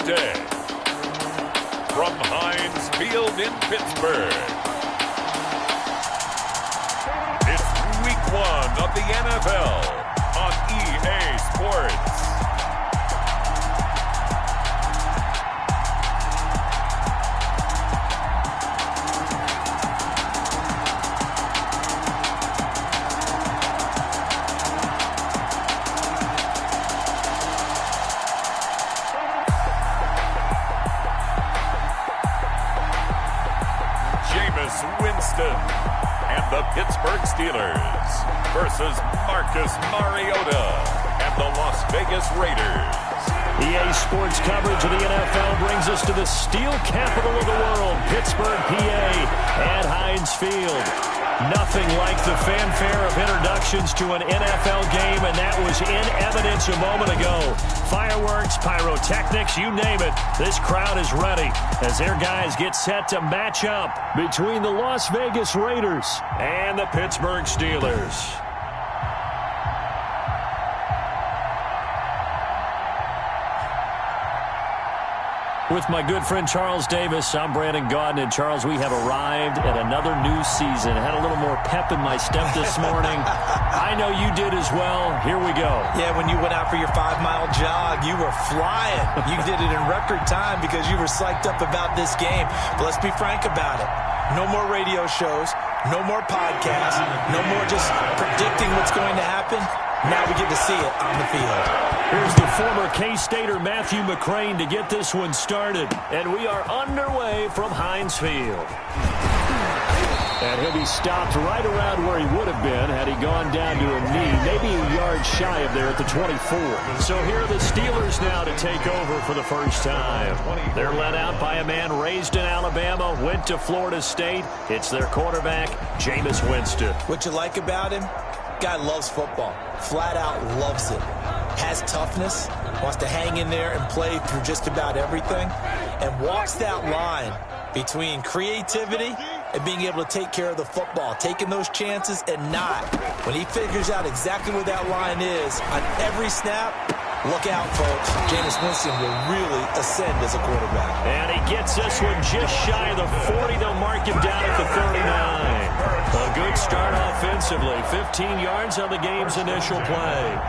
Tuesday from Heinz Field in Pittsburgh. It's Week 1 of the NFL on EA Sports. And the Pittsburgh Steelers versus Mariota and the Las Vegas Raiders. EA Sports coverage of the NFL brings us to the steel capital of the world, Pittsburgh, PA, at Heinz Field. Nothing like the fanfare of introductions to an NFL game, and that was in evidence a moment ago. Fireworks, pyrotechnics, you name it. This crowd is ready as their guys get set to match up between the Las Vegas Raiders and the Pittsburgh Steelers. With my good friend Charles Davis, I'm Brandon Gaudin. And Charles, we have arrived at another new season. I had a little more pep in my step this morning. I know you did as well. Here we go. Yeah, when you went out for your 5-mile jog, you were flying. You did it in record time because you were psyched up about this game. But let's be frank about it. No more radio shows, no more podcasts, no more just predicting what's going to happen. Now we get to see it on the field. Here's the former K-Stater Matthew McCrane to get this one started. And we are underway from Heinz Field. And he'll be stopped right around where he would have been had he gone down to a knee, maybe a yard shy of there at the 24. So here are the Steelers now to take over for the first time. They're led out by a man raised in Alabama, went to Florida State. It's their quarterback, Jameis Winston. What you like about him? Guy loves football. Flat out loves it. Has toughness, wants to hang in there and play through just about everything, and walks that line between creativity and being able to take care of the football, taking those chances and not. When he figures out exactly where that line is on every snap, look out, folks. Jameis Winston will really ascend as a quarterback. And he gets this one just shy of the 40. They'll mark him down at the 39. A good start offensively. 15 yards on the game's initial play.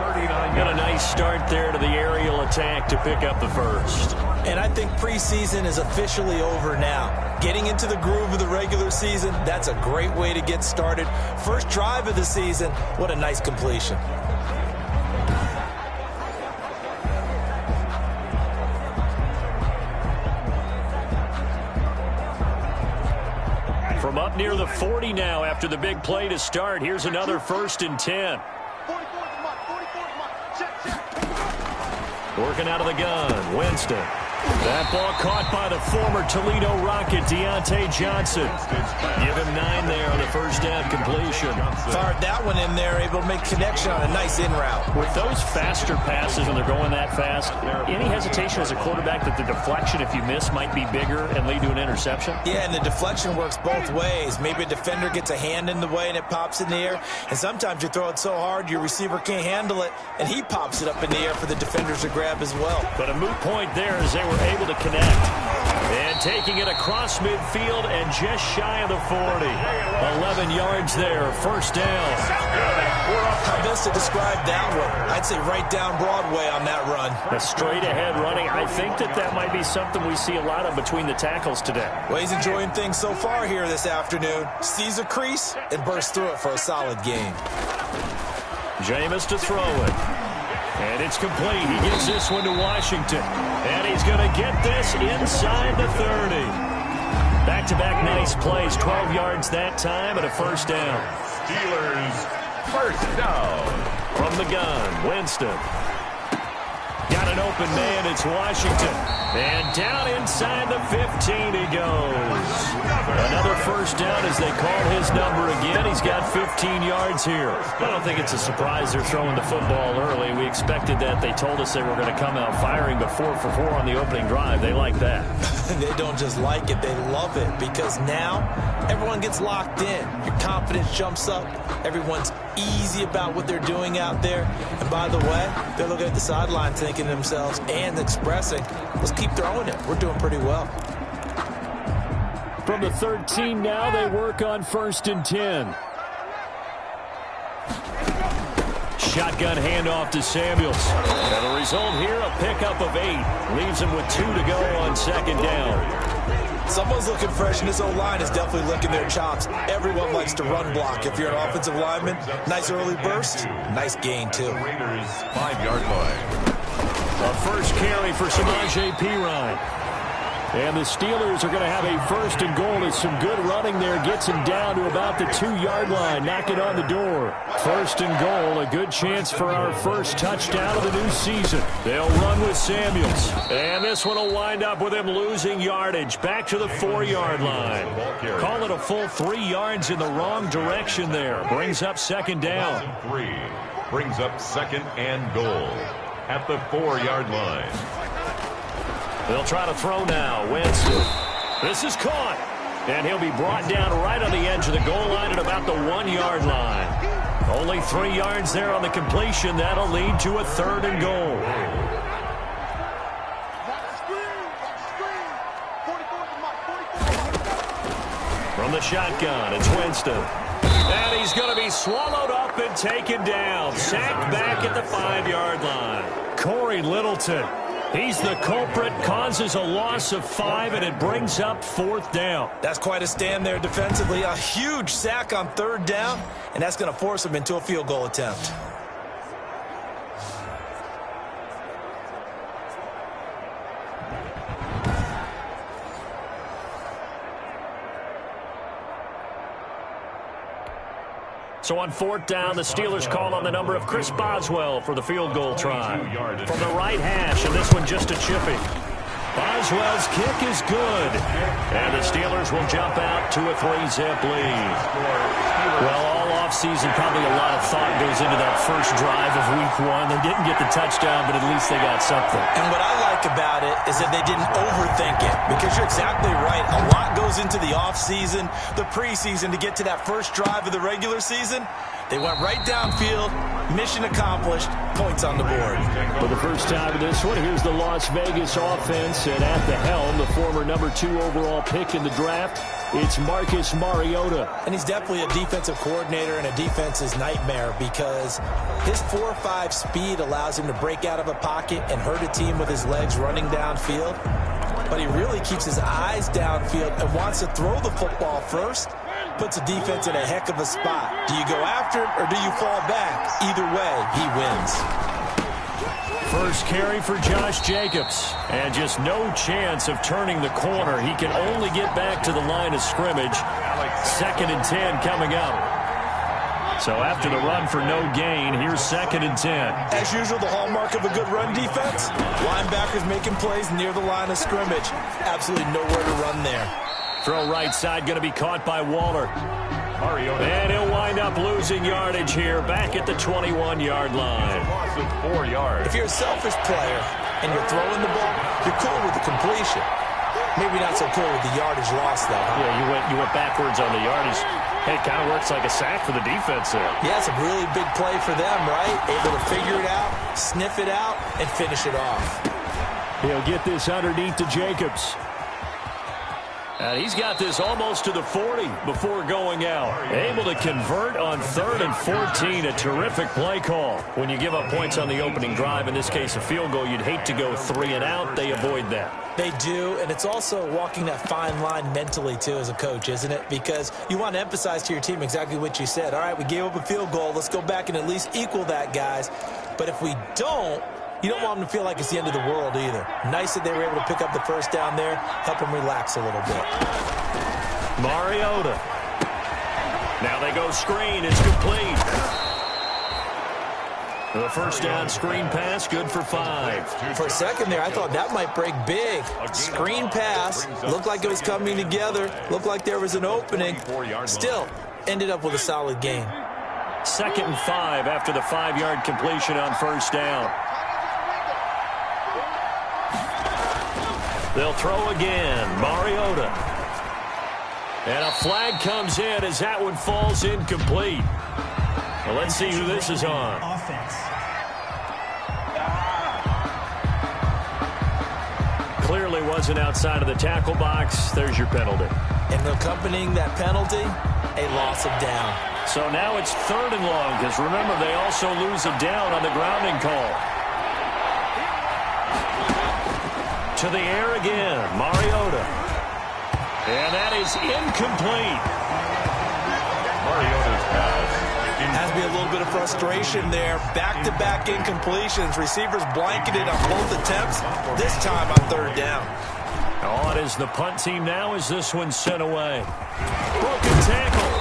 And a nice start there to the aerial attack to pick up the first. And I think preseason is officially over now. Getting into the groove of the regular season, that's a great way to get started. First drive of the season, what a nice completion. From up near the 40 now after the big play to start. Here's another 1st and 10. Working out of the gun, Winston. That ball caught by the former Toledo Rocket, Deontay Johnson. Give him 9 there on the first down completion. Fired that one in there, able to make connection on a nice in route. With those faster passes when they're going that fast, any hesitation as a quarterback that the deflection, if you miss, might be bigger and lead to an interception? Yeah, and the deflection works both ways. Maybe a defender gets a hand in the way and it pops in the air. And sometimes you throw it so hard your receiver can't handle it, and he pops it up in the air for the defenders to grab as well. But a moot point there as they were able to connect. And taking it across midfield and just shy of the 40. 11 yards there, first down. How best to describe that one? I'd say right down Broadway on that run. A straight-ahead running. I think that might be something we see a lot of between the tackles today. Well, he's enjoying things so far here this afternoon. Sees a crease and bursts through it for a solid game. Jameis to throw it. And it's complete. He gives this one to Washington. And he's going to get this inside the 30. Back-to-back nice plays. 12 yards that time and a first down. Steelers first down. From the gun, Winston. Got an open man. It's Washington. And down inside the 15 he goes. Another first down as they call his number again. He's got 15 yards here. I don't think it's a surprise they're throwing the football early. We expected that. They told us they were going to come out firing, but 4 for 4 on the opening drive. They like that. They don't just like it. They love it because now everyone gets locked in. Your confidence jumps up. Everyone's easy about what they're doing out there. And by the way, they're looking at the sideline thinking to themselves and expressing, let's keep throwing it. We're doing pretty well. From the 13 now, they work on 1st and 10. Shotgun handoff to Samuels. And the result here, a pickup of 8. Leaves him with 2 to go on 2nd down. Someone's looking fresh, and this O-line is definitely licking their chops. Everyone likes to run block. If you're an offensive lineman, nice early burst, nice gain, too. Raiders 5-yard line. A first carry for Samaje Perine. And the Steelers are going to have a 1st and goal as some good running there gets him down to about the 2-yard line, knocking on the door. 1st and goal, a good chance for our first touchdown of the new season. They'll run with Samuels. And this one will wind up with him losing yardage back to the 4-yard line. Call it a full 3 yards in the wrong direction there. Brings up 2nd down. 3 brings up 2nd and goal at the 4-yard line. They'll try to throw now. Winston. This is caught. And he'll be brought down right on the edge of the goal line at about the 1-yard line. Only 3 yards there on the completion. That'll lead to a 3rd and goal. From the shotgun, it's Winston. And he's going to be swallowed up and taken down. Sacked back at the 5-yard line. Corey Littleton. He's the culprit, causes a loss of 5, and it brings up 4th down. That's quite a stand there defensively. A huge sack on 3rd down, and that's going to force him into a field goal attempt. So on 4th down, the Steelers call on the number of Chris Boswell for the field goal try. From the right hash, and this one just a chippy. Boswell's kick is good. And the Steelers will jump out to a 3-zip lead. Well, all offseason, probably a lot of thought goes into that first drive of Week 1. They didn't get the touchdown, but at least they got something. And what I like about it is that they didn't overthink it, because you're exactly right. A lot goes into the offseason, the preseason, to get to that first drive of the regular season. They went right downfield, mission accomplished, points on the board. For the first time in this one, here's the Las Vegas offense, and at the helm, the former number 2 overall pick in the draft, it's Marcus Mariota. And he's definitely a defensive coordinator and a defense's nightmare, because his 4.5 speed allows him to break out of a pocket and hurt a team with his legs running downfield. But he really keeps his eyes downfield and wants to throw the football first. Puts a defense in a heck of a spot. Do you go after it or do you fall back? Either way, he wins. First carry for Josh Jacobs. And just no chance of turning the corner. He can only get back to the line of scrimmage. 2nd and 10 coming up. So after the run for no gain, here's 2nd and 10. As usual, the hallmark of a good run defense, linebackers making plays near the line of scrimmage. Absolutely nowhere to run there. Throw right side, going to be caught by Waller. And he'll wind up losing yardage here, back at the 21-yard line. Loss of 4 yards. If you're a selfish player and you're throwing the ball, you're cool with the completion. Maybe not so cool with the yardage loss, though. Huh? Yeah, you went backwards on the yardage. Hey, it kind of works like a sack for the defense there. Yeah, it's a really big play for them, right? Able to figure it out, sniff it out, and finish it off. He'll get this underneath to Jacobs. And he's got this almost to the 40 before going out. Able to convert on 3rd and 14. A terrific play call. When you give up points on the opening drive, in this case a field goal, you'd hate to go 3 and out. They avoid that. They do, and it's also walking that fine line mentally, too, as a coach, isn't it? Because you want to emphasize to your team exactly what you said. All right, we gave up a field goal. Let's go back and at least equal that, guys. But if we don't, you don't want them to feel like it's the end of the world either. Nice that they were able to pick up the first down there, help them relax a little bit. Mariota. Now they go screen. It's complete. The first down screen pass, good for 5. For a second there, I thought that might break big. Screen pass, looked like it was coming together, looked like there was an opening. Still, ended up with a solid gain. 2nd and 5 after the 5-yard completion on first down. They'll throw again. Mariota. And a flag comes in as that one falls incomplete. Well, let's see who this is on. Offense. Clearly wasn't outside of the tackle box. There's your penalty. And accompanying that penalty, a loss of down. So now it's 3rd and long, because remember, they also lose a down on the grounding call. To the air again, Mariota. And that is incomplete. Mariota's pass. Has to be a little bit of frustration there. Back-to-back incompletions. Receivers blanketed on both attempts. This time on 3rd down. Oh, it is the punt team now as this one's sent away. Broken tackle.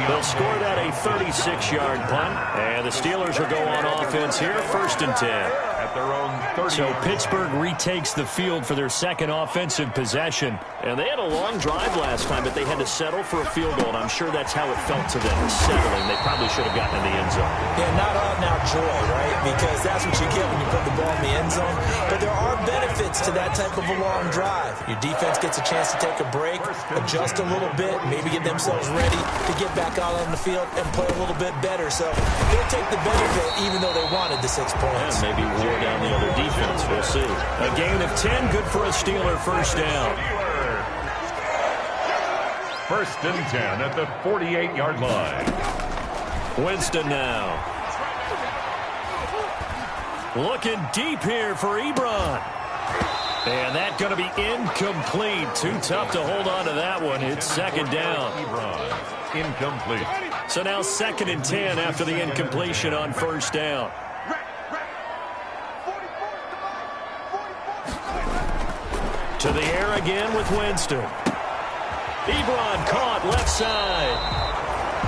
They'll score that a 36-yard punt. And the Steelers will go on offense here, 1st and 10. At their own 30. So Pittsburgh retakes the field for their second offensive possession. And they had a long drive last time, but they had to settle for a field goal. And I'm sure that's how it felt to them, settling. They probably should have gotten in the end zone. Yeah, not out-and-out joy, right? Because that's what you get when you put the ball in the end zone. But there are benefits to that type of a long drive. Your defense gets a chance to take a break, adjust a little bit, maybe get themselves ready to get back out on the field and play a little bit better. So they'll take the benefit even though they wanted the 6 points. And maybe wore down the other defense. We'll see. A gain of 10, good for a Steeler first down. 1st and 10 at the 48-yard line. Winston now. Looking deep here for Ebron. And that's going to be incomplete. Too tough to hold on to that one. It's 2nd down. Ebron, incomplete. So now 2nd and 10 after the incompletion on 1st down. To the air again with Winston. Ebron caught left side.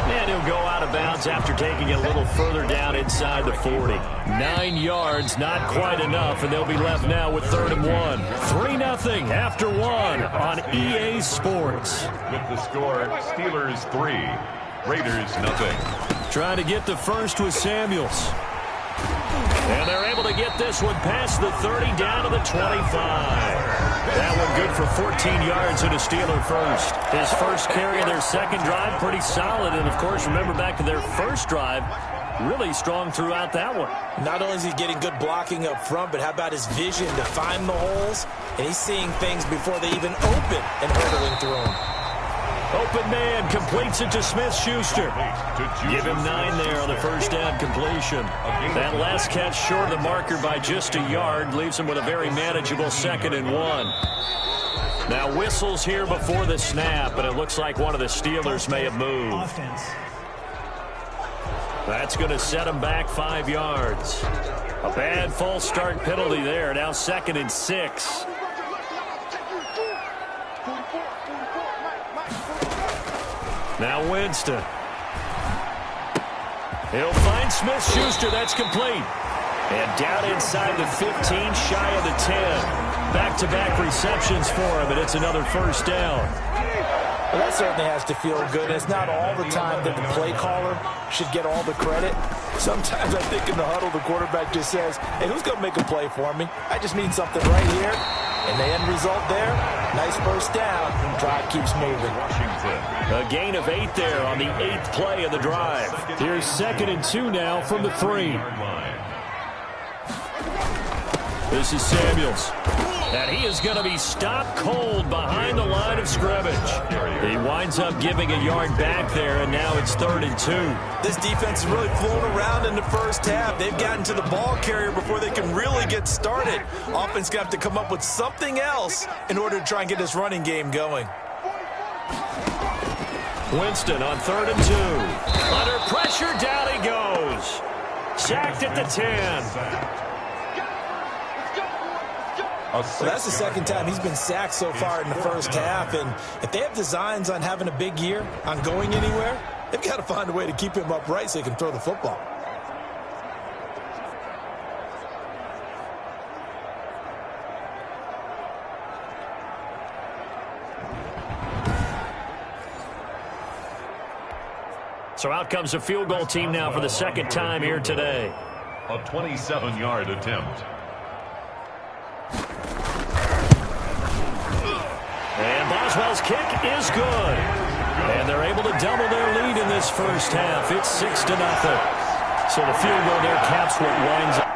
And he'll go out of bounds after taking it a little further down inside the 40. 9 yards, not quite enough, and they'll be left now with 3rd and 1. 3-0 after 1 on EA Sports. With the score, Steelers 3, Raiders 0. Trying to get the first with Samuels. And they're able to get this one past the 30 down to the 25. That one good for 14 yards and a Steeler first. His first carry of their second drive, pretty solid. And, of course, remember back to their first drive, really strong throughout that one. Not only is he getting good blocking up front, but how about his vision to find the holes? And he's seeing things before they even open and hurdling through them. Open man completes it to Smith-Schuster. Give him 9 there on the first down completion. That last catch short of the marker by just a yard leaves him with a very manageable 2nd and 1. Now whistles here before the snap, and it looks like one of the Steelers may have moved. That's going to set him back 5 yards. A bad false start penalty there. Now 2nd and 6. Now Winston. He'll find Smith-Schuster. That's complete. And down inside the 15, shy of the 10. Back-to-back receptions for him, and it's another first down. Well, that certainly has to feel good. It's not all the time that the play caller should get all the credit. Sometimes I think in the huddle, the quarterback just says, hey, who's going to make a play for me? I just need something right here. And the end result there, nice first down. Drive keeps moving. A gain of 8 there on the 8th play of the drive. Here's 2nd and 2 now from the 3. This is Samuels. And he is going to be stopped cold behind the line of scrimmage. He winds up giving a yard back there, and now it's 3rd and 2. This defense is really flown around in the first half. They've gotten to the ball carrier before they can really get started. Offense got to come up with something else in order to try and get this running game going. Winston on 3rd and 2. Under pressure, down he goes. Sacked at the 10. Well, that's the second time he's been sacked so far in the first half. And if they have designs on having a big year, on going anywhere, they've got to find a way to keep him upright so he can throw the football. So out comes a field goal team now for the second time here today. A 27-yard attempt. And Boswell's kick is good. And they're able to double their lead in this first half. It's 6-0. So the field goal there caps what winds up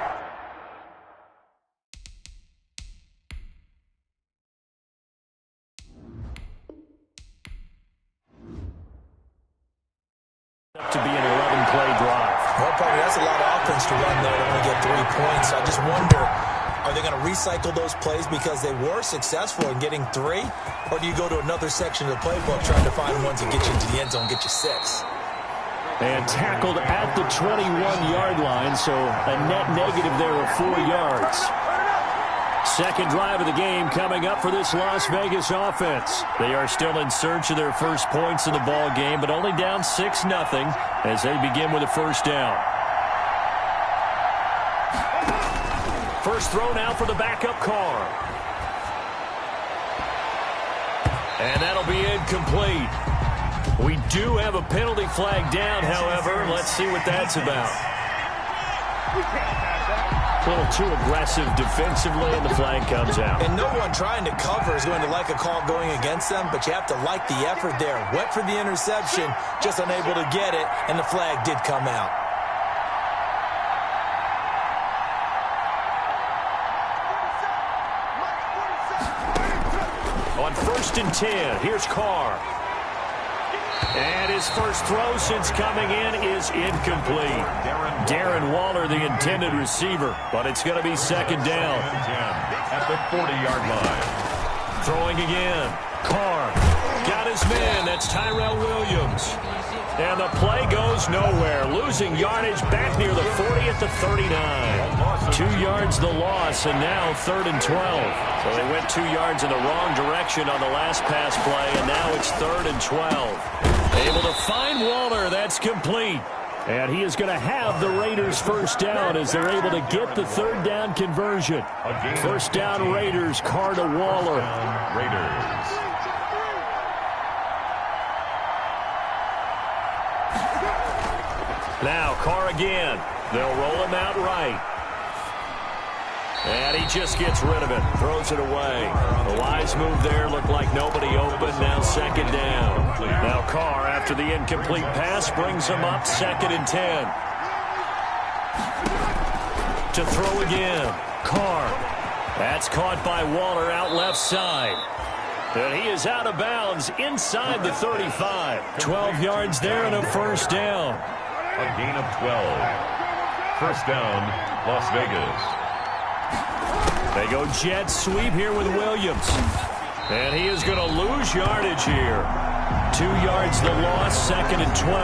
to be an 11-play drive. Well, probably that's a lot of offense to run there to only get 3 points. I just wonder, are they going to recycle those plays because they were successful in getting 3? Or do you go to another section of the playbook trying to find ones that get you into the end zone, get you 6? And tackled at the 21-yard line, so a net negative there of 4 yards. Second drive of the game coming up for this Las Vegas offense. They are still in search of their first points in the ball game, but only down 6-0 as they begin with a first down. First throw now for the backup Carr. And that'll be incomplete. We do have a penalty flag down, however. Let's see what that's about. A little too aggressive defensively, and the flag comes out. And no one trying to cover is going to like a call going against them, but you have to like the effort there. Went for the interception, just unable to get it, and the flag did come out. On 1st and 10, here's Carr. And his first throw since coming in is incomplete. Darren Waller, the intended receiver, but it's going to be second down. At the 40-yard line. Throwing again. Carr got his man. That's Tyrell Williams. And the play goes nowhere. Losing yardage back near the 40 at the 39. 2 yards the loss, and now 3rd and 12. So they went 2 yards in the wrong direction on the last pass play, and now it's 3rd and 12. Able to find Waller. That's complete. And he is going to have the Raiders first down as they're able to get the 3rd down conversion. First down Raiders, Carr to Waller. Raiders. Now Carr again. They'll roll him out right. And he just gets rid of it. Throws it away. The wise move there. Looked like nobody open. Now second down. Now Carr, after the incomplete pass, brings him up 2nd and 10. To throw again. Carr. That's caught by Waller out left side. And he is out of bounds inside the 35. 12 yards there and a first down. A gain of 12. First down, Las Vegas. They go jet sweep here with Williams. And he is going to lose yardage here. 2 yards the loss, 2nd and 12.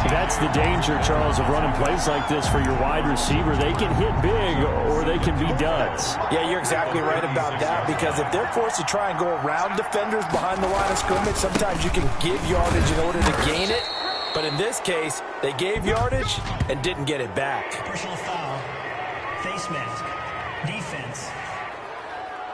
That's the danger, Charles, of running plays like this for your wide receiver. They can hit big or they can be duds. Yeah, you're exactly right about that, because if they're forced to try and go around defenders behind the line of scrimmage, sometimes you can give yardage in order to gain it. But in this case, they gave yardage and didn't get it back. Personal foul, face mask, defense.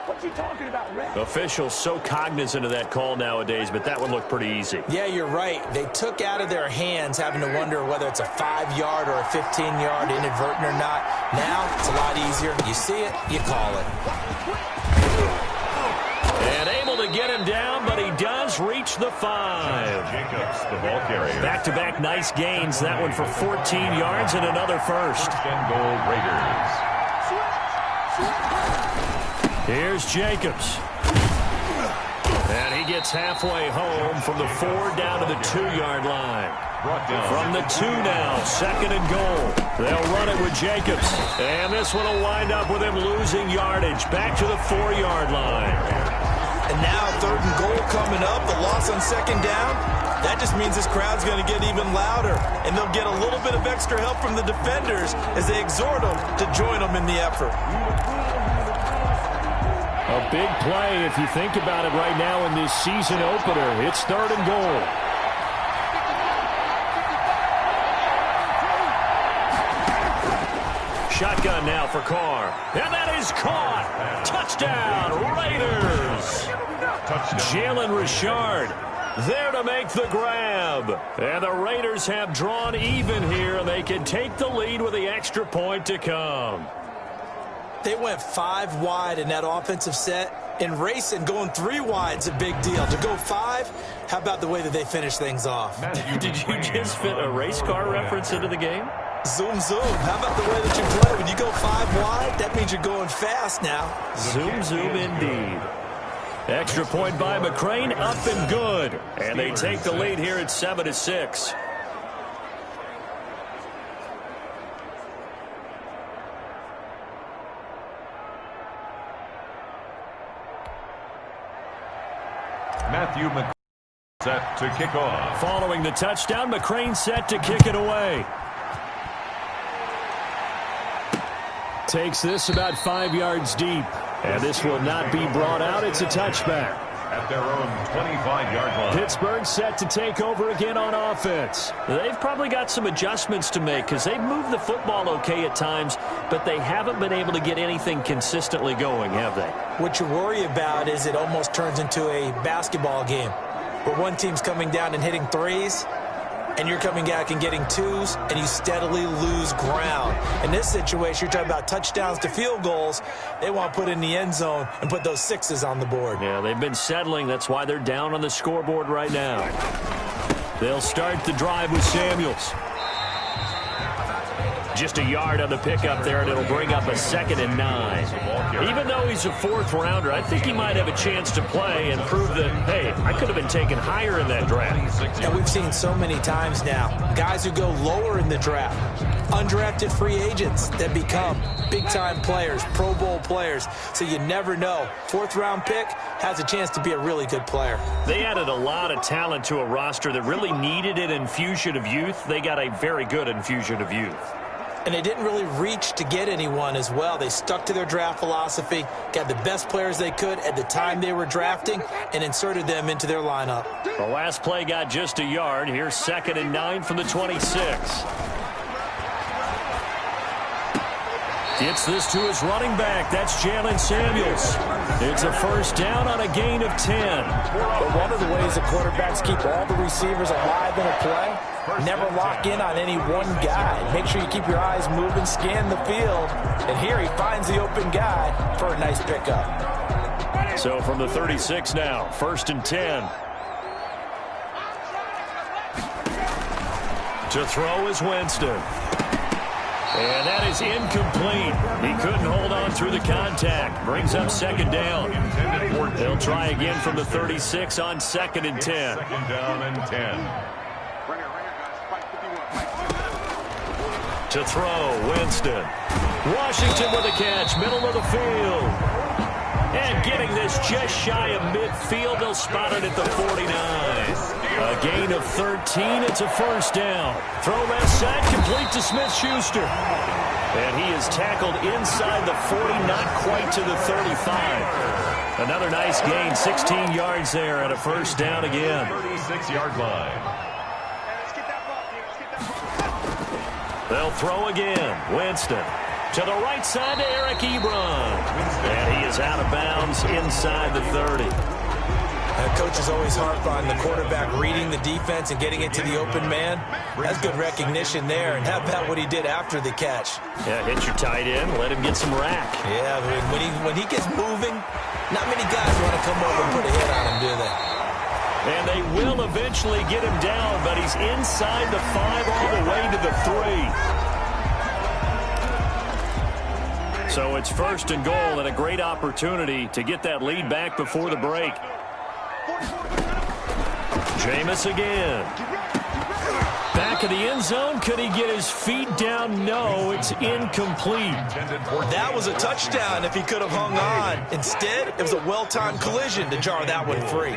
What you talking about, Red? Officials so cognizant of that call nowadays, but that one looked pretty easy. Yeah, you're right. They took out of their hands having to wonder whether it's a 5-yard or a 15-yard inadvertent or not. Now, it's a lot easier. You see it, you call it. And able to get him down, but he does reach the 5. Jacobs, the ball carrier. Back-to-back nice gains. That one for 14 yards and another first. First and goal, Raiders. Here's Jacobs. And he gets halfway home from the 4 down to the 2-yard line. From the 2 now, 2nd and goal. They'll run it with Jacobs. And this one will wind up with him losing yardage. Back to the 4-yard line. And now 3rd and goal coming up. The loss on 2nd down. That just means this crowd's going to get even louder. And they'll get a little bit of extra help from the defenders as they exhort them to join them in the effort. A big play if you think about it right now in this season opener. It's 3rd and goal. Shotgun now for Carr. And that is caught. Touchdown, Raiders. Jalen Richard there to make the grab. And the Raiders have drawn even here, and they can take the lead with the extra point to come. They went 5 wide in that offensive set. In racing, going 3 wide is a big deal. To go 5, how about the way that they finish things off? Did you just fit a race car reference into the game? Zoom, zoom. How about the way that you play? When you go 5 wide, that means you're going fast now. Zoom, zoom indeed. Extra point by McCrane, up and good. And they take the lead here at 7-6. Matthew McCrane set to kick off. Following the touchdown, McCrane set to kick it away. Takes this about 5 yards deep. And this will not be brought out. It's a touchback. At their own 25-yard line. Pittsburgh set to take over again on offense. They've probably got some adjustments to make because they've moved the football okay at times, but they haven't been able to get anything consistently going, have they? What you worry about is it almost turns into a basketball game where one team's coming down and hitting threes, and you're coming back and getting twos, and you steadily lose ground. In this situation, you're talking about touchdowns to field goals. They want to put in the end zone and put those sixes on the board. Yeah, they've been settling. That's why they're down on the scoreboard right now. They'll start the drive with Samuels. Just a yard on the pickup there, and it'll bring up a 2nd and 9. Even though he's a 4th rounder, I think he might have a chance to play and prove that, hey, I could have been taken higher in that draft. And we've seen so many times now, guys who go lower in the draft, undrafted free agents that become big-time players, Pro Bowl players, so you never know. 4th-round pick has a chance to be a really good player. They added a lot of talent to a roster that really needed an infusion of youth. They got a very good infusion of youth. And they didn't really reach to get anyone as well. They stuck to their draft philosophy, got the best players they could at the time they were drafting, and inserted them into their lineup. The last play got just a yard. Here's 2nd and 9 from the 26. Gets this to his running back. That's Jalen Samuels. It's a 1st down on a gain of 10. But one of the ways the quarterbacks keep all the receivers alive in a play, never lock in on any one guy. Make sure you keep your eyes moving, scan the field. And here he finds the open guy for a nice pickup. So from the 36 now, 1st and 10. To throw is Winston. And that is incomplete. He couldn't hold on through the contact. Brings up 2nd down. They'll try again from the 36 on 2nd and 10. 2nd down and 10. To throw, Winston. Washington with a catch, middle of the field. And getting this just shy of midfield. They'll spot it at the 49. A gain of 13. It's a 1st down. Throw left side, complete to Smith-Schuster. And he is tackled inside the 40, not quite to the 35. Another nice gain, 16 yards there, and a 1st down again. 36-yard line. They'll throw again. Winston to the right side to Eric Ebron. And he is out of bounds inside the 30. Coaches always harp on the quarterback reading the defense and getting it to the open man. That's good recognition there. And how about what he did after the catch? Yeah, hit your tight end, let him get some rack. Yeah, when he gets moving, not many guys want to come over and put a hit on him, do they? And they will eventually get him down, but he's inside the 5 all the way to the 3. So it's 1st and goal and a great opportunity to get that lead back before the break. Jameis again. Back in the end zone. Could he get his feet down? No, it's incomplete. That was a touchdown if he could have hung on. Instead, it was a well-timed collision to jar that one free.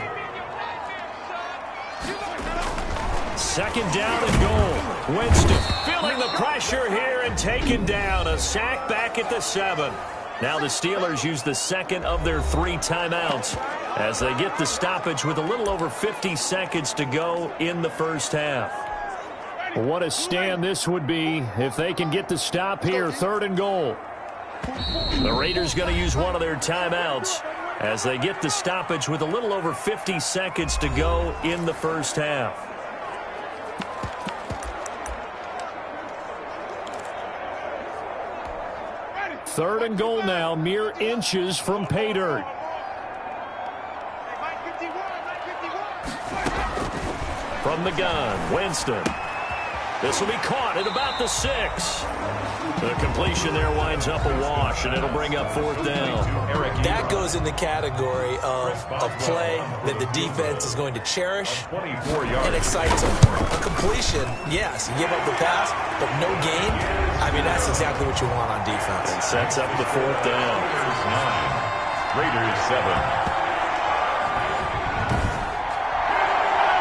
2nd down and goal. Winston feeling the pressure here and taken down. A sack back at the 7. Now the Steelers use the 2nd of their 3 timeouts as they get the stoppage with a little over 50 seconds to go in the 1st half. What a stand this would be if they can get the stop here. 3rd and goal. The Raiders going to use one of their timeouts as they get the stoppage with a little over 50 seconds to go in the 1st half. 3rd and goal now, mere inches from pay dirt. From the gun, Winston. This will be caught at about the 6. The completion there winds up a wash, and it'll bring up 4th down. That goes in the category of a play that the defense is going to cherish and excites them. A completion, yes, you give up the pass, but no gain. I mean, that's exactly what you want on defense. And sets up the 4th down. 9. Raiders 7.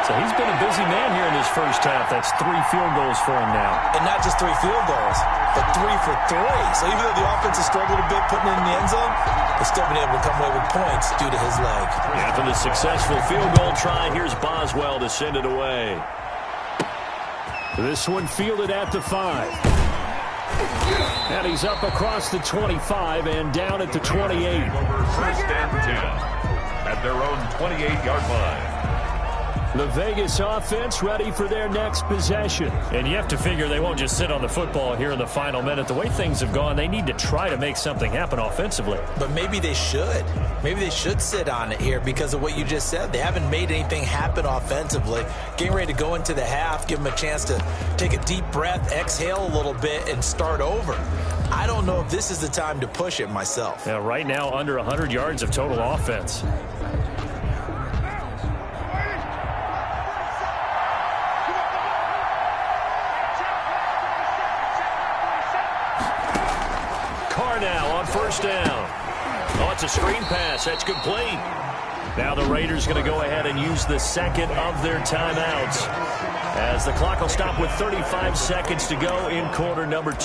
So he's been a busy man here in his first half. That's 3 field goals for him now. And not just 3 field goals, but 3 for 3. So even though the offense has struggled a bit putting it in the end zone, they've still been able to come away with points due to his leg. After the successful field goal try, here's Boswell to send it away. This one fielded at the 5. And he's up across the 25 and down at the 28. First and 10 at their own 28-yard line. The Vegas offense ready for their next possession. And you have to figure they won't just sit on the football here in the final minute. The way things have gone, they need to try to make something happen offensively. But maybe they should. Maybe they should sit on it here because of what you just said. They haven't made anything happen offensively. Getting ready to go into the half, give them a chance to take a deep breath, exhale a little bit, and start over. I don't know if this is the time to push it myself. Yeah, right now, under 100 yards of total offense. Now on first down. Oh, it's a screen pass. That's complete. Now the Raiders going to go ahead and use the second of their timeouts as the clock will stop with 35 seconds to go in quarter number 2.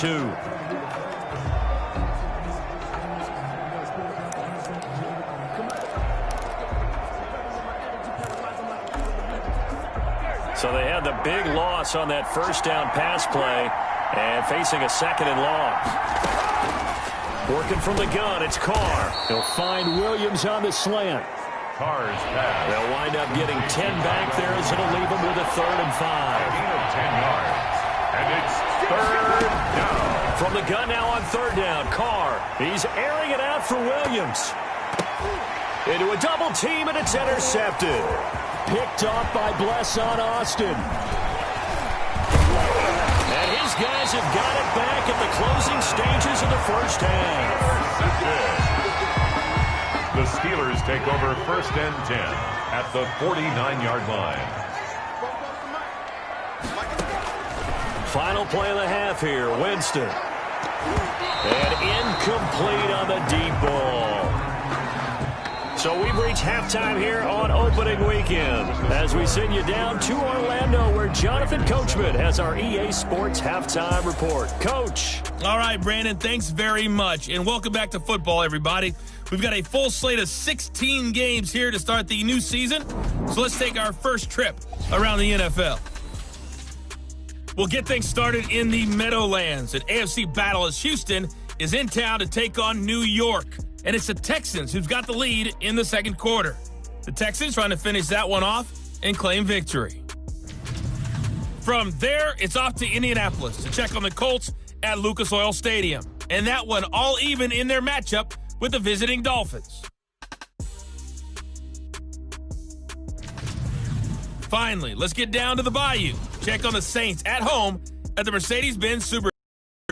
So they had the big loss on that first down pass play and facing a 2nd and long. Working from the gun, it's Carr. He'll find Williams on the slant. Carr's pass. They'll wind up getting 10 back there as it'll leave them with a 3rd and 5. Gain of 10 yards. And it's 3rd down. From the gun now on 3rd down, Carr. He's airing it out for Williams. Into a double team, and it's intercepted. Picked off by Bless on Austin. And his guys have got it back at the closing stages of the first half. The Steelers take over 1st and 10 at the 49-yard line. Final play of the half here, Winston. And incomplete on the deep ball. So we've reached halftime here on opening weekend as we send you down to Orlando where Jonathan Coachman has our EA Sports halftime report. Coach. All right, Brandon, thanks very much. And welcome back to football, everybody. We've got a full slate of 16 games here to start the new season. So let's take our first trip around the NFL. We'll get things started in the Meadowlands. An AFC battle as Houston is in town to take on New York. And it's the Texans who've got the lead in the second quarter. The Texans trying to finish that one off and claim victory. From there, it's off to Indianapolis to check on the Colts at Lucas Oil Stadium. And that one all even in their matchup with the visiting Dolphins. Finally, let's get down to the Bayou. Check on the Saints at home at the Mercedes-Benz Super.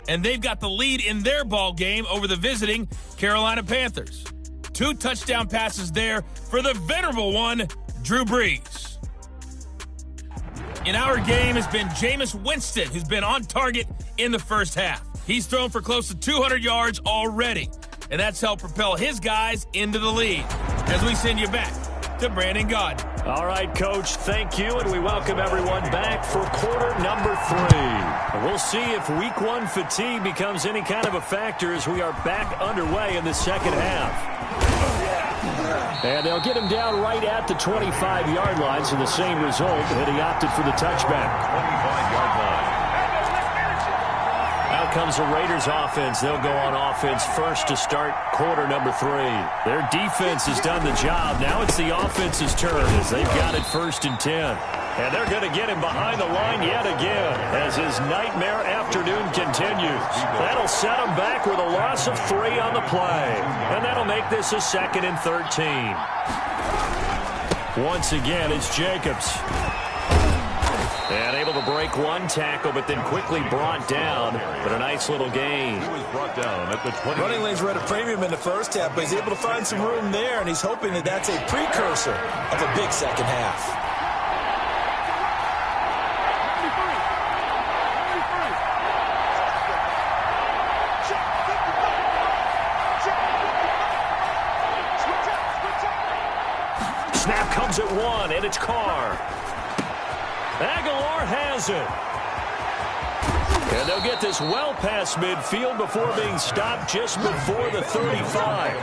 And they've got the lead in their ball game over the visiting Carolina Panthers. 2 touchdown passes there for the venerable one, Drew Brees. In our game has been Jameis Winston, who's been on target in the first half. He's thrown for close to 200 yards already, and that's helped propel his guys into the lead. As we send you back to Brandon Gaudin. All right, Coach, thank you, and we welcome everyone back for quarter number 3. And we'll see if week 1 fatigue becomes any kind of a factor as we are back underway in the second half. And they'll get him down right at the 25-yard line, so the same result, and he opted for the touchback. 25-yard line. Out comes the Raiders offense. They'll go on offense first to start quarter number 3. Their defense has done the job. Now it's the offense's turn as they've got it 1st and 10. And they're going to get him behind the line yet again as his nightmare afternoon continues. That'll set him back with a loss of 3 on the play. And that'll make this a 2nd and 13. Once again, it's Jacobs. And able to break one tackle, but then quickly brought down. But a nice little gain. He was brought down at the 20. Running lanes were at a premium in the first half, but he's able to find some room there, and he's hoping that that's a precursor of a big second half. Snap comes at 1, and it's Carr. Aguilar has it. And they'll get this well past midfield before being stopped just before the 35.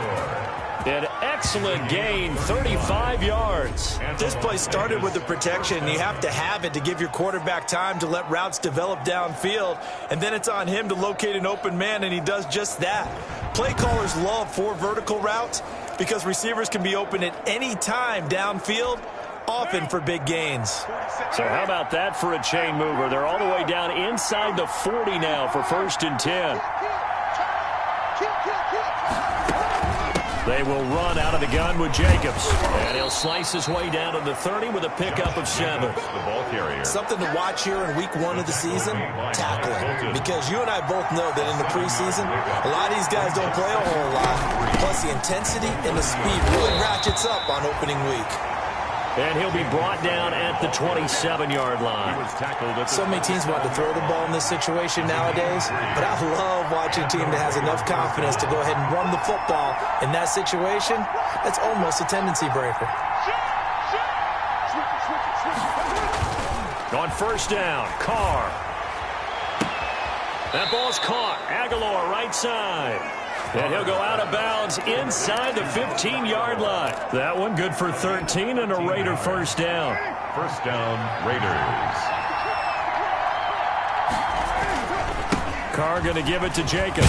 An excellent gain, 35 yards. This play started with the protection. You have to have it to give your quarterback time to let routes develop downfield. And then it's on him to locate an open man, and he does just that. Play callers love 4 vertical routes because receivers can be open at any time downfield, often for big gains. So how about that for a chain mover? They're all the way down inside the 40 now for 1st and 10. They will run out of the gun with Jacobs. And he'll slice his way down to the 30 with a pickup of 7. The ball carrier. Something to watch here in week 1 of the season, tackling. Because you and I both know that in the preseason, a lot of these guys don't play a whole lot. Plus the intensity and the speed really ratchets up on opening week. And he'll be brought down at the 27-yard line. He was tackled at the So many teams want to throw the ball in this situation nowadays, but I love watching a team that has enough confidence to go ahead and run the football. In that situation, that's almost a tendency breaker. On 1st down, Carr. That ball's caught. Aguilar right side. And he'll go out of bounds inside the 15-yard line. That one good for 13 and a Raider 1st down. 1st down, Raiders. Carr going to give it to Jacobs.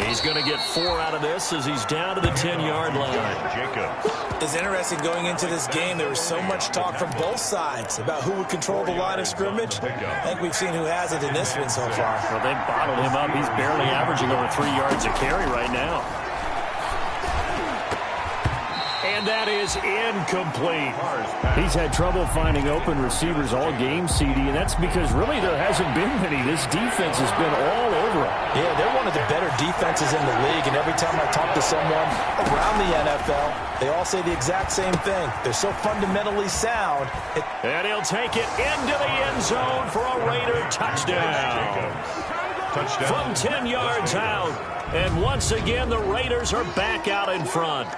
He's going to get 4 out of this as he's down to the 10-yard line. Jacobs. It's interesting going into this game. There was so much talk from both sides about who would control the line of scrimmage. I think we've seen who has it in this one so far. Well, they've bottled him up. He's barely averaging over 3 yards a carry right now. And that is incomplete. He's had trouble finding open receivers all game, CD, and that's because really there hasn't been many. This defense has been all over him. Yeah, they're one of the better defenses in the league, and every time I talk to someone around the NFL, they all say the exact same thing. They're so fundamentally sound. And he'll take it into the end zone for a Raider touchdown. From 10 yards out. And once again, the Raiders are back out in front.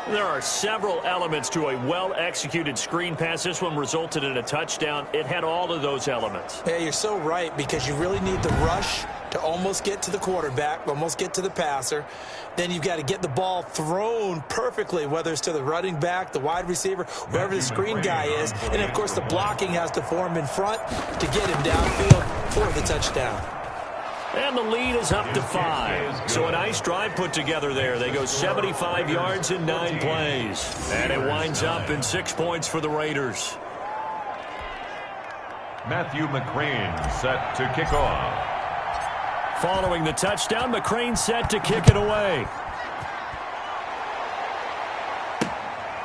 There are several elements to a well-executed screen pass. This one resulted in a touchdown. It had all of those elements. Yeah, you're so right, because you really need the rush to almost get to the quarterback, almost get to the passer. Then you've got to get the ball thrown perfectly, whether it's to the running back, the wide receiver, whoever the screen guy is. And, of course, the blocking has to form in front to get him downfield for the touchdown. And the lead is up to 5. So a nice drive put together there. They go 75 yards in 9 plays. And it winds up in 6 points for the Raiders. Matthew McCrane set to kick off. Following the touchdown, McCrane set to kick it away.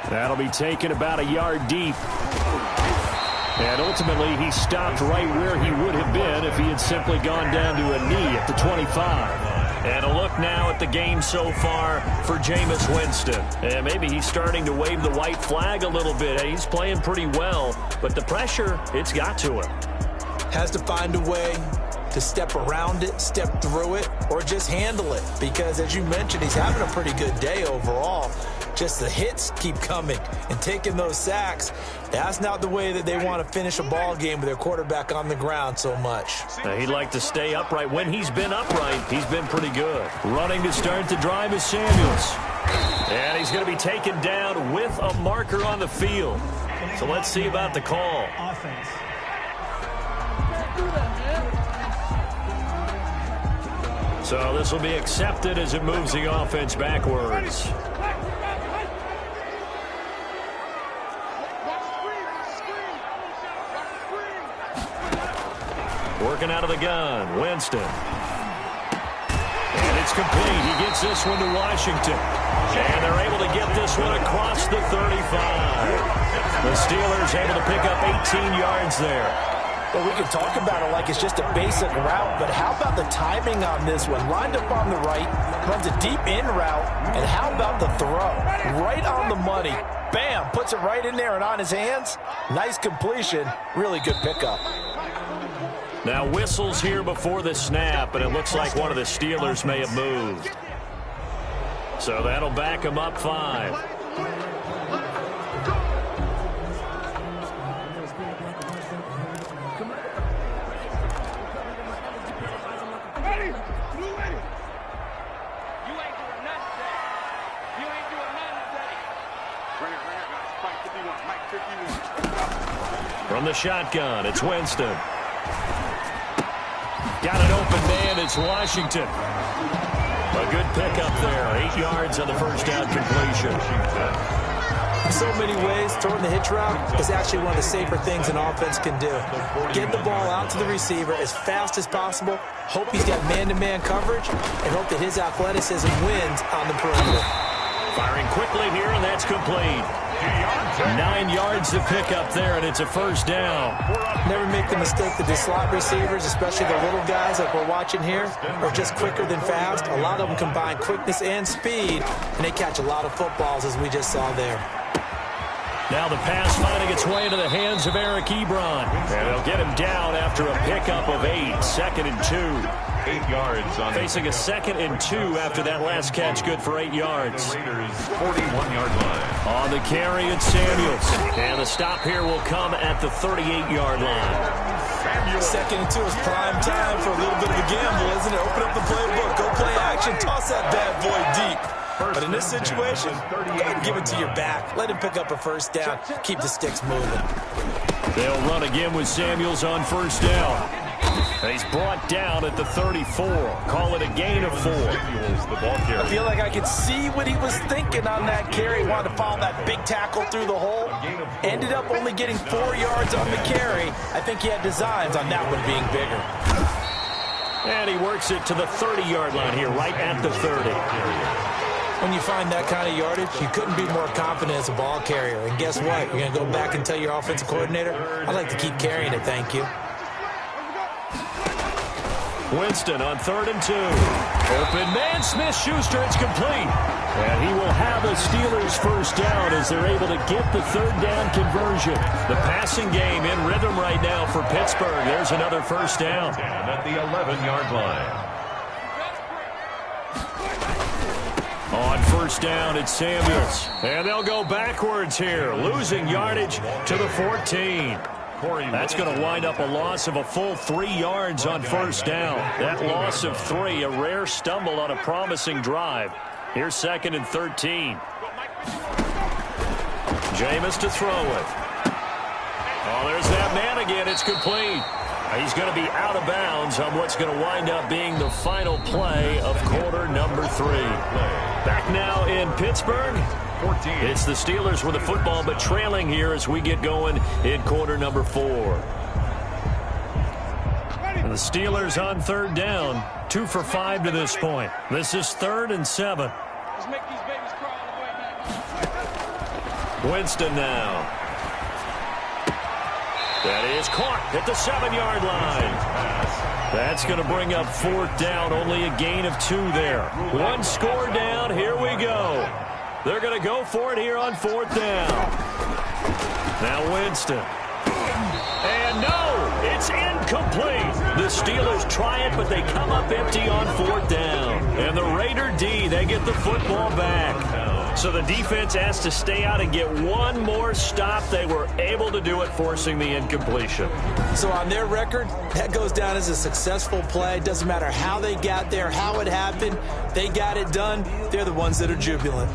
That'll be taken about a yard deep. And ultimately, he stopped right where he would have been if he had simply gone down to a knee at the 25. And a look now at the game so far for Jameis Winston. And maybe he's starting to wave the white flag a little bit. He's playing pretty well, but the pressure, it's got to him. Has to find a way to step around it, step through it, or just handle it. Because, as you mentioned, he's having a pretty good day overall. Just the hits keep coming and taking those sacks. That's not the way that they want to finish a ball game with their quarterback on the ground so much. He'd like to stay upright. When he's been upright, he's been pretty good. Running to start the drive is Samuels. And he's going to be taken down with a marker on the field. So let's see about the call. Offense. So this will be accepted as it moves the offense backwards. Working out of the gun, Winston. And it's complete. He gets this one to Washington. And they're able to get this one across the 35. The Steelers able to pick up 18 yards there. Well, we can talk about it like it's just a basic route, but how about the timing on this one? Lined up on the right, runs a deep in route, and how about the throw? Right on the money. Bam, puts it right in there and on his hands. Nice completion. Really good pickup. Now whistles here before the snap, and it looks like one of the Steelers may have moved. So that'll back him up 5. From the shotgun, it's Winston. Got an open man, it's Washington. A good pickup there, 8 yards on the first down completion. In so many ways, throwing the hitch route is actually one of the safer things an offense can do. Get the ball out to the receiver as fast as possible, hope he's got man-to-man coverage, and hope that his athleticism wins on the perimeter. Firing quickly here, and that's complete. 9 yards to pick up there, and it's a first down. Never make the mistake that the slot receivers, especially the little guys like we're watching here, are just quicker than fast. A lot of them combine quickness and speed, and they catch a lot of footballs, as we just saw there. Now the pass finding its way into the hands of Eric Ebron. And they'll get him down after a pickup of 8. 2nd and 2. 8 yards on facing a 2nd and 2 after that last catch, good for 8 yards. Raiders 41-yard line. On the carry, it's Samuels. And the stop here will come at the 38-yard line. 2nd and 2 is prime time for a little bit of a gamble, isn't it? Open up the playbook, go play action, toss that bad boy deep. But in this situation, go ahead and give it to your back. Let him pick up a first down. Keep the sticks moving. They'll run again with Samuels on first down. He's brought down at the 34. Call it a gain of 4. I feel like I could see what he was thinking on that carry. Wanted to follow that big tackle through the hole. Ended up only getting 4 yards on the carry. I think he had designs on that one being bigger. And he works it to the 30-yard line here, right at the 30. When you find that kind of yardage, you couldn't be more confident as a ball carrier. And guess what? You're going to go back and tell your offensive coordinator, I'd like to keep carrying it, thank you. Winston on 3rd and 2. Open man, Smith-Schuster, it's complete. And he will have a Steelers first down as they're able to get the 3rd down conversion. The passing game in rhythm right now for Pittsburgh. There's another first down. And at the 11-yard line. On first down, it's Samuels. And they'll go backwards here, losing yardage to the 14. That's going to wind up a loss of a full 3 yards on first down. That loss of 3, a rare stumble on a promising drive. Here's 2nd and 13. Jameis to throw it. Oh, there's that man again. It's complete. He's going to be out of bounds on what's going to wind up being the final play of quarter number 3. Back now in Pittsburgh. It's the Steelers with the football, but trailing here as we get going in quarter number 4. And the Steelers on 3rd down, 2 for 5 to this point. This is 3rd and 7. Let's make these babies crawl all the way back. Winston now. That is caught at the 7-yard line. That's going to bring up 4th down, only a gain of 2 there. 1 score down, here we go. They're going to go for it here on 4th down. Now Winston. And no, it's incomplete. The Steelers try it, but they come up empty on 4th down. And the Raider D, they get the football back. So the defense has to stay out and get one more stop. They were able to do it, forcing the incompletion. So on their record, that goes down as a successful play. Doesn't matter how they got there, how it happened. They got it done. They're the ones that are jubilant.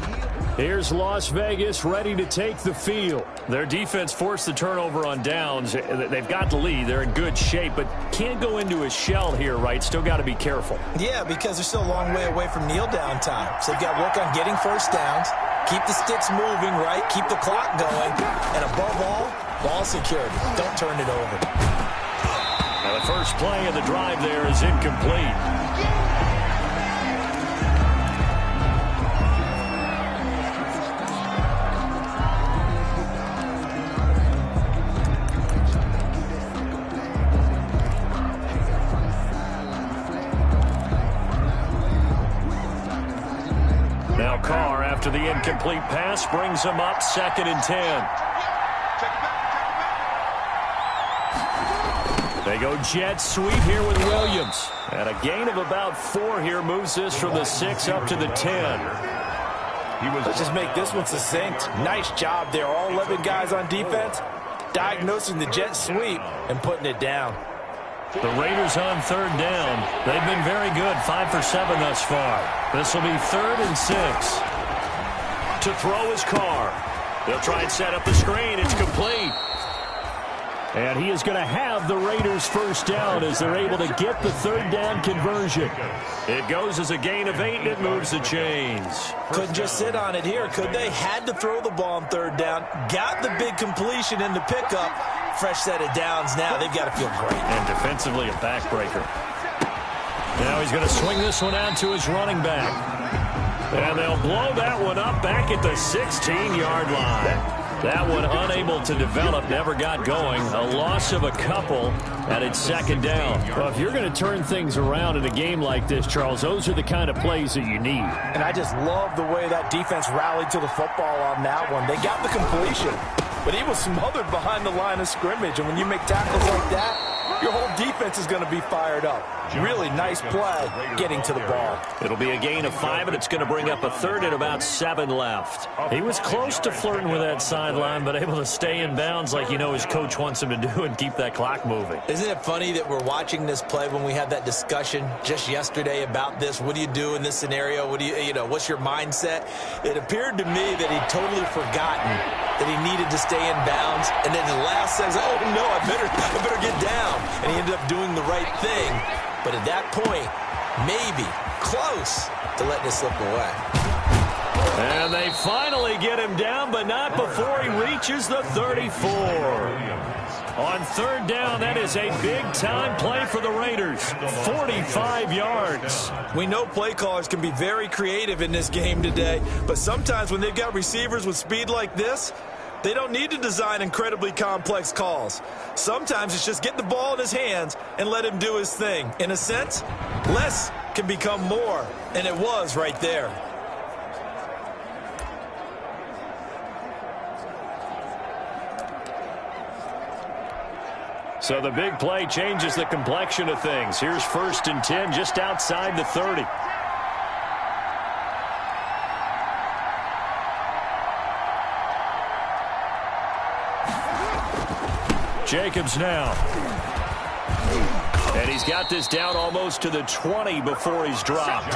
Here's Las Vegas ready to take the field. Their defense forced the turnover on downs. They've got the lead. They're in good shape, but can't go into a shell here, right? Still got to be careful. Yeah, because they're still a long way away from kneel down time. So they've got to work on getting first downs, keep the sticks moving, right? Keep the clock going. And above all, ball security. Don't turn it over. Now the first play of the drive there is incomplete. Now Carr, after the incomplete pass, brings him up 2nd and 10. They go jet sweep here with Williams. And a gain of about 4 here moves this from the 6 up to the 10. Let's just make this one succinct. Nice job there. All 11 guys on defense diagnosing the jet sweep and putting it down. The Raiders on 3rd down. They've been very good, 5 for 7 thus far. This will be 3rd and 6. To throw his Carr. They'll try and set up the screen. It's complete. And he is going to have the Raiders first down as they're able to get the 3rd down conversion. It goes as a gain of 8, and it moves the chains. Couldn't just sit on it here, could they? Had to throw the ball on 3rd down. Got the big completion in the pickup. Fresh set of downs now. They've got to feel great. And defensively, a backbreaker. Now he's going to swing this one out to his running back. And they'll blow that one up back at the 16-yard line. That one unable to develop, never got going. A loss of a couple, and it's 2nd down. Well, if you're going to turn things around in a game like this, Charles, those are the kind of plays that you need. And I just love the way that defense rallied to the football on that one. They got the completion, but he was smothered behind the line of scrimmage. And when you make tackles like that, your whole defense is going to be fired up. Really nice play getting to the ball. It'll be a gain of 5, and it's going to bring up a 3rd and about 7 left. He was close to flirting with that sideline, but able to stay in bounds like you know his coach wants him to do and keep that clock moving. Isn't it funny that we're watching this play when we had that discussion just yesterday about this? What do you do in this scenario? What do you know, what's your mindset? It appeared to me that he'd totally forgotten that he needed to stay in bounds, and then the last says, oh no, I better get down. And he ended up doing the right thing. But at that point, maybe close to letting it slip away. And they finally get him down, but not before he reaches the 34. On 3rd down, that is a big-time play for the Raiders. 45 yards. We know play callers can be very creative in this game today, but sometimes when they've got receivers with speed like this, they don't need to design incredibly complex calls. Sometimes it's just get the ball in his hands and let him do his thing. In a sense, less can become more, and it was right there. So the big play changes the complexion of things. Here's 1st and 10 just outside the 30. Jacobs now. And he's got this down almost to the 20 before he's dropped.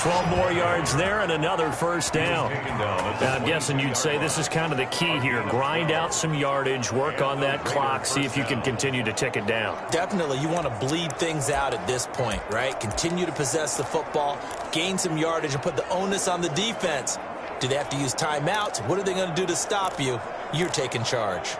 12 more yards there and another 1st down. Now, I'm guessing you'd say this is kind of the key here. Grind out some yardage, work on that clock, see if you can continue to tick it down. Definitely, you want to bleed things out at this point, right? Continue to possess the football, gain some yardage, and put the onus on the defense. Do they have to use timeouts? What are they going to do to stop you? You're taking charge.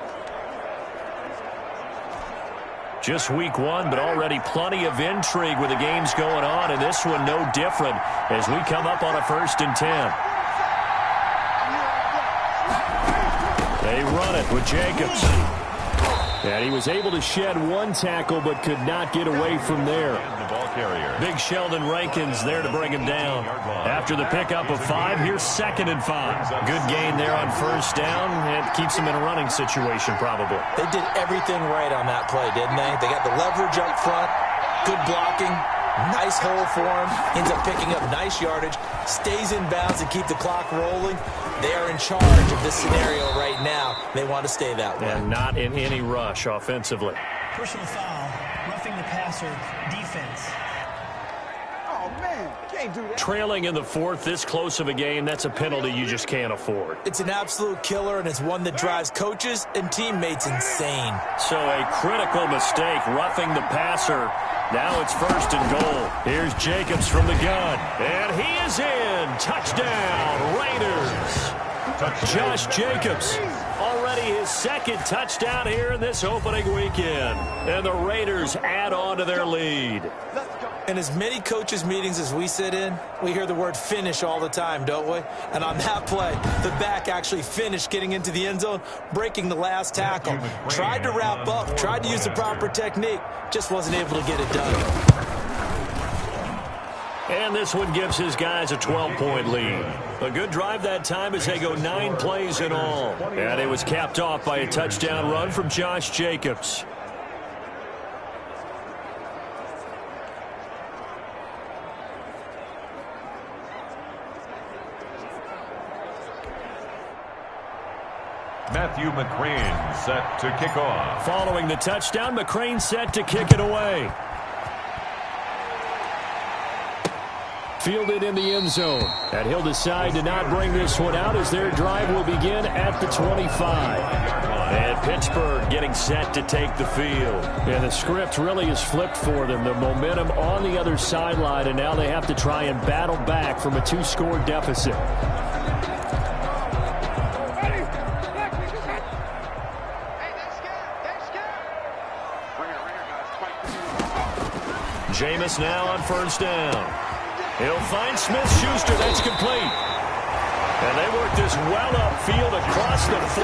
Just week 1, but already plenty of intrigue with the games going on, and this one no different as we come up on a 1st and 10. They run it with Jacobs. And he was able to shed 1 tackle, but could not get away from there. Big Sheldon Rankins there to bring him down. After the pickup of 5, here's 2nd and 5. Good gain there on 1st down. It keeps him in a running situation probably. They did everything right on that play, didn't they? They got the leverage up front, good blocking, nice hole for him, ends up picking up nice yardage, stays in bounds and keep the clock rolling. They are in charge of this scenario right now. They want to stay that way. And not in any rush offensively. Personal foul, roughing the passer, defense. Oh, man, can't do that. Trailing in the 4th, this close of a game, that's a penalty you just can't afford. It's an absolute killer, and it's one that drives coaches and teammates insane. So a critical mistake, roughing the passer. Now it's 1st and goal. Here's Jacobs from the gun. And he is in. Touchdown, Raiders. Josh Jacobs already everybody, his second touchdown here in this opening weekend. And the Raiders add on to their lead. In as many coaches' meetings as we sit in, we hear the word finish all the time, don't we? And on that play, the back actually finished getting into the end zone, breaking the last tackle. Tried to wrap up, tried to use the proper technique, just wasn't able to get it done. And this one gives his guys a 12-point lead. A good drive that time as they go 9 plays in all. And it was capped off by a touchdown run from Josh Jacobs. Matthew McCrane set to kick off. Following the touchdown, McCrane set to kick it away. Fielded in the end zone. And he'll decide to not bring this one out as their drive will begin at the 25. And Pittsburgh getting set to take the field. And the script really is flipped for them. The momentum on the other sideline, and now they have to try and battle back from a 2-score deficit. Jameis now on first down. He'll find Smith-Schuster. That's complete. And they work this well upfield across the 45.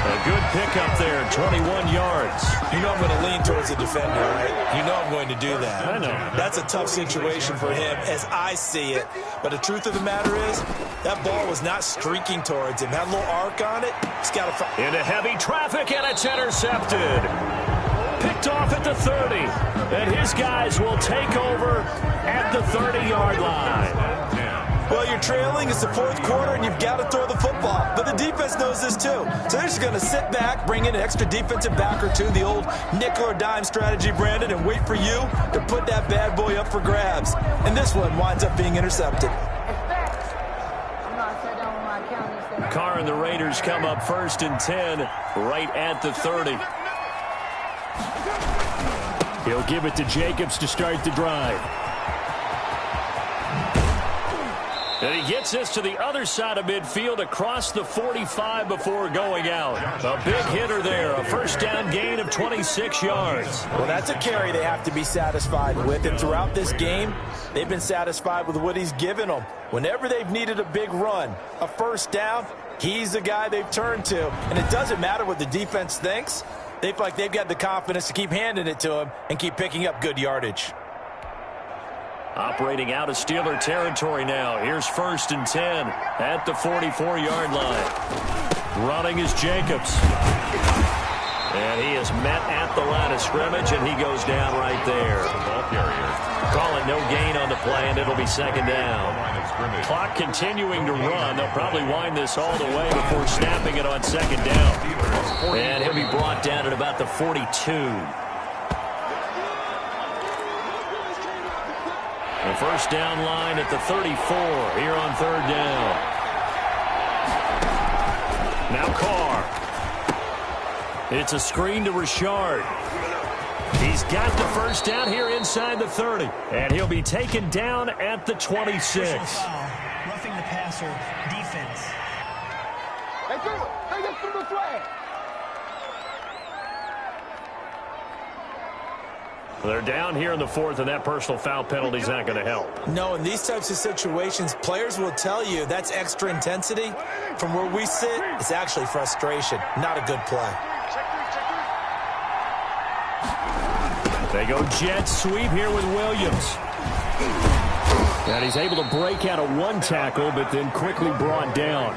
A good pickup there, 21 yards. You know I'm going to lean towards the defender, right? You know I'm going to do that. I know. That's a tough situation for him as I see it. But the truth of the matter is, that ball was not streaking towards him. Had a little arc on it. He's got to... Into heavy traffic, and it's intercepted. Picked off at the 30. And his guys will take over at the 30-yard line. Well, you're trailing. It's the fourth quarter, and you've got to throw the football. But the defense knows this, too. So they're just going to sit back, bring in an extra defensive back or two, the old nickel or dime strategy, Brandon, and wait for you to put that bad boy up for grabs. And this one winds up being intercepted. Carr and the Raiders come up 1st and 10 right at the 30. He'll give it to Jacobs to start the drive. And he gets this to the other side of midfield across the 45 before going out. A big hitter there, a first down gain of 26 yards. Well, that's a carry they have to be satisfied with. And throughout this game, they've been satisfied with what he's given them. Whenever they've needed a big run, a first down, he's the guy they've turned to. And it doesn't matter what the defense thinks. They feel like they've got the confidence to keep handing it to him and keep picking up good yardage. Operating out of Steeler territory now. Here's 1st and 10 at the 44-yard line. Running is Jacobs. And he is met at the line of scrimmage, and he goes down right there. Call it no gain on the play, and it'll be 2nd down. Clock continuing to run. They'll probably wind this all the way before snapping it on 2nd down. And he'll be brought down at about the 42. The first down line at the 34 here on 3rd down. Now Carr. It's a screen to Richard. He's got the first down here inside the 30. And he'll be taken down at the 26. Roughing the passer, defense. They're down here in the 4th, and that personal foul penalty is not going to help. No, in these types of situations, players will tell you that's extra intensity. From where we sit, it's actually frustration, not a good play. They go jet sweep here with Williams. And he's able to break out of one tackle, but then quickly brought down.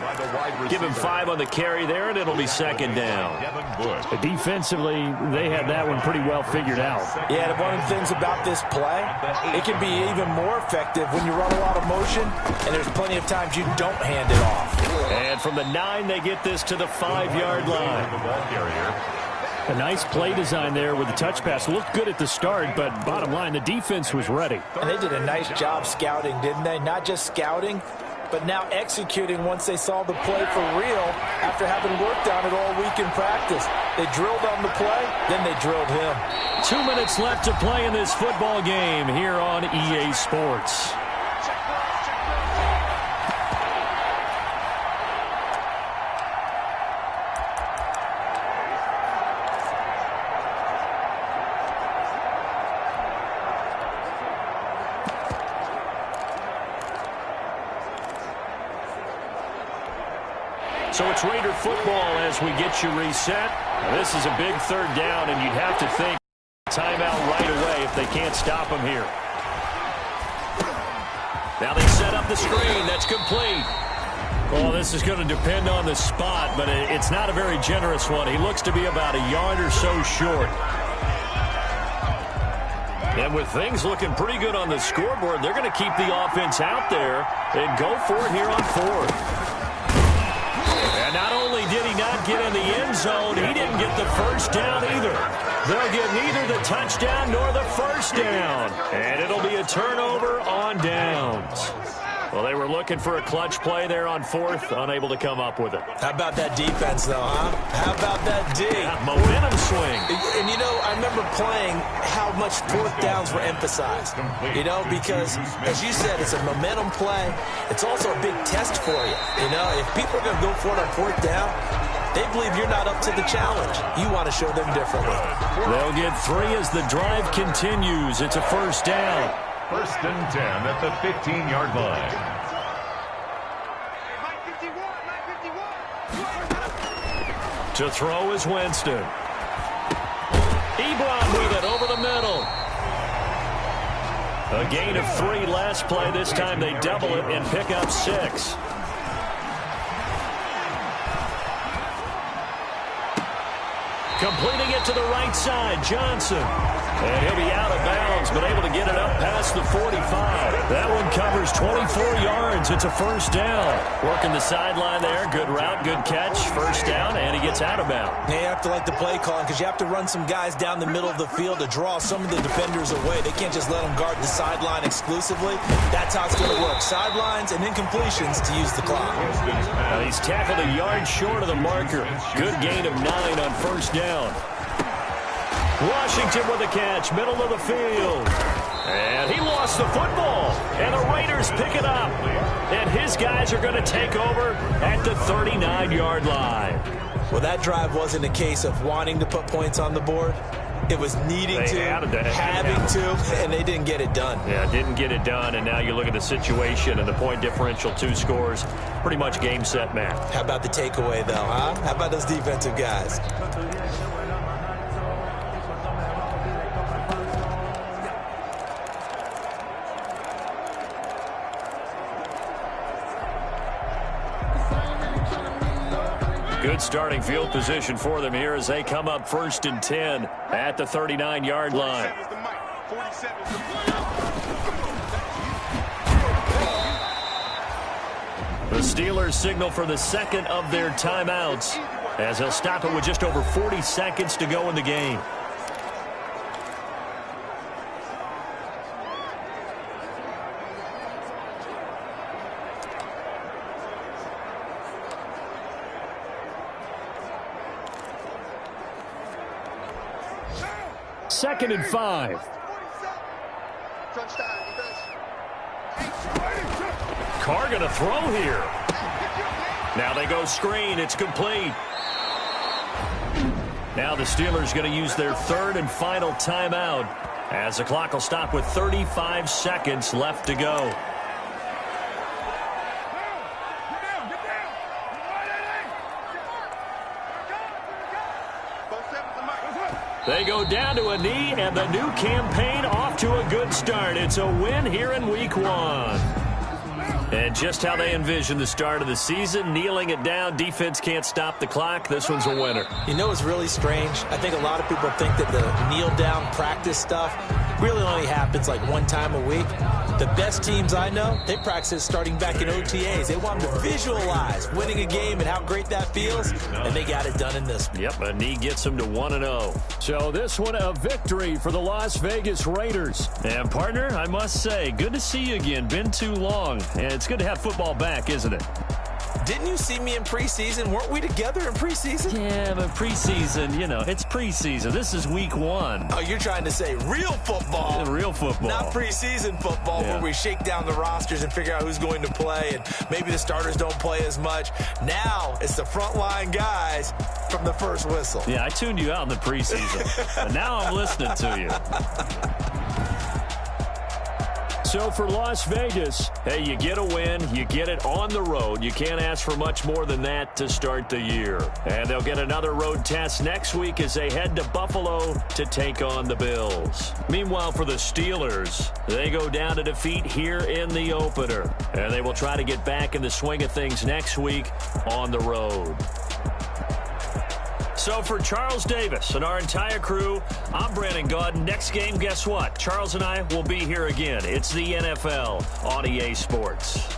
Give him 5 on the carry there, and it'll be 2nd down. Defensively, they had that one pretty well figured out. Yeah, and one of the things about this play, it can be even more effective when you run a lot of motion, and there's plenty of times you don't hand it off. And from the 9, they get this to the 5-yard line. A nice play design there with the touch pass. Looked good at the start, but bottom line, the defense was ready. And they did a nice job scouting, didn't they? Not just scouting, but now executing once they saw the play for real after having worked on it all week in practice. They drilled on the play, then they drilled him. 2 minutes left to play in this football game here on EA Sports. So it's Raider football as we get you reset. Now, this is a big third down, and you'd have to think timeout right away if they can't stop him here. Now they set up the screen. That's complete. Well, this is going to depend on the spot, but it's not a very generous one. He looks to be about a yard or so short. And with things looking pretty good on the scoreboard, they're going to keep the offense out there and go for it here on fourth. And not only did he not get in the end zone, he didn't get the first down either. They'll get neither the touchdown nor the first down. And it'll be a turnover on downs. Well, they were looking for a clutch play there on fourth, unable to come up with it. How about that defense, though, huh? How about that D? Yeah, momentum swing. And, you know, I remember playing how much fourth downs were emphasized. You know, because, as you said, it's a momentum play. It's also a big test for you. You know, if people are going to go for it on fourth down, they believe you're not up to the challenge. You want to show them differently. They'll get 3 as the drive continues. It's a first down. 1st and 10 at the 15-yard line. To throw is Winston. Ebron with it over the middle. A gain of 3 last play. This time they double it and pick up 6. Completing it to the right side, Johnson. And he'll be out of bounds, but able to get it up past the 45. That one covers 24 yards. It's a first down. Working the sideline there. Good route, good catch. First down, and he gets out of bounds. Yeah, you have to like the play calling because you have to run some guys down the middle of the field to draw some of the defenders away. They can't just let them guard the sideline exclusively. That's how it's going to work. Sidelines and incompletions to use the clock. Now he's tackled a yard short of the marker. Good gain of 9 on first down. Washington with a catch, middle of the field. And he lost the football. And the Raiders pick it up. And his guys are going to take over at the 39-yard line. Well, that drive wasn't a case of wanting to put points on the board. It was needing to, having to, and they didn't get it done. Yeah, didn't get it done, and now you look at the situation and the point differential, 2 scores, pretty much game, set, match. How about the takeaway, though, huh? How about those defensive guys? Good starting field position for them here as they come up 1st and 10 at the 39-yard line. The Steelers signal for the second of their timeouts as they'll stop it with just over 40 seconds to go in the game. Second and 5. Carr going to throw here. Now they go screen. It's complete. Now the Steelers going to use their 3rd and final timeout as the clock will stop with 35 seconds left to go. They go down to a knee, and the new campaign off to a good start. It's a win here in Week 1. And just how they envision the start of the season, kneeling it down, defense can't stop the clock. This one's a winner. You know what's really strange? I think a lot of people think that the kneel-down practice stuff really only happens like 1 time a week. The best teams I know, they practice starting back in OTAs. They want them to visualize winning a game and how great that feels, and they got it done in this one. Yep, a knee gets them to 1-0. So this one a victory for the Las Vegas Raiders. And partner, I must say, good to see you again. Been too long, and it's good to have football back, isn't it? Didn't you see me in preseason? Weren't we together in preseason? Yeah, but preseason, you know, it's preseason. This is Week 1. Oh, you're trying to say real football. Real football. Not preseason football where we shake down the rosters and figure out who's going to play, and maybe the starters don't play as much. Now it's the frontline guys from the first whistle. Yeah, I tuned you out in the preseason, and now I'm listening to you. So for Las Vegas, hey, you get a win, you get it on the road. You can't ask for much more than that to start the year. And they'll get another road test next week as they head to Buffalo to take on the Bills. Meanwhile, for the Steelers, they go down to defeat here in the opener. And they will try to get back in the swing of things next week on the road. So for Charles Davis and our entire crew, I'm Brandon Gaudin. Next game, guess what? Charles and I will be here again. It's the NFL on EA Sports.